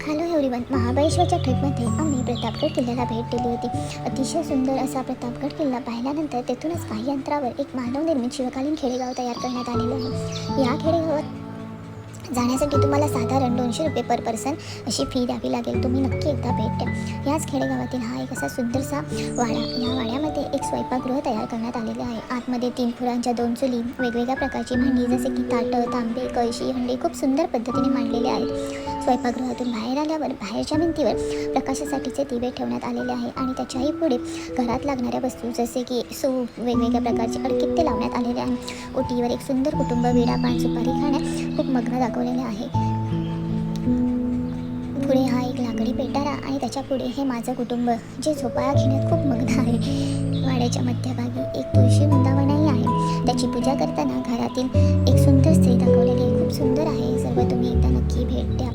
Hello everyone. महाबळेश्वरच्या ट्रिपमध्ये आम्ही प्रतापगड किल्ल्याला भेट दिली होती. अतिशय सुंदर असा प्रतापगड किल्ला पाहिल्यानंतर तेथूनच काही अंतरावर एक मानवनिर्मित शिवकालीन खेडेगाव तयार करण्यात आलेलं आहे. या खेडेगावात जाण्यासाठी तुम्हाला साधारण 200 रुपये पर पर्सन अशी फी द्यावी लागेल. तुम्ही नक्की एकदा भेट द्या. याच खेडेगावातील हा एक असा सुंदरसा वाडा. या वाड्यामध्ये एक स्वयंपाकगृह तयार करण्यात आलेले आहे. आतमध्ये 3 खुरांच्या 2 चुली, वेगवेगळ्या प्रकारची भांडी जसे की ताटं, तांबे, कळशी, हंडे खूप सुंदर पद्धतीने मांडलेले आहेत. स्वयंपाकगृहातून बाहेर आल्यावर बाहेरच्या भिंतीवर प्रकाशासाठीचे दिवे ठेवण्यात आलेले आहे आणि त्याच्याही पुढे घरात लागणाऱ्या वस्तू जसे की सूप, वेगवेगळ्या प्रकारचे अडकित्ते लावण्यात आलेले आहे. ओटीवर एक सुंदर कुटुंब विडा पान सुपारी खाण्यात खूप मग्न दाखवलेले आहे. पुढे हा एक लाकडी पेटारा आणि त्याच्या पुढे हे माझं कुटुंब जे झोपाळा घेण्यात खूप मग्न आहे. वाड्याच्या मध्यभागी एक तुळशी वृंदावनही आहे. त्याची पूजा करताना घरातील एक सुंदर स्त्री दाखवलेली खूप सुंदर आहे. सर्व तुम्ही एकदा नक्की भेट द्या.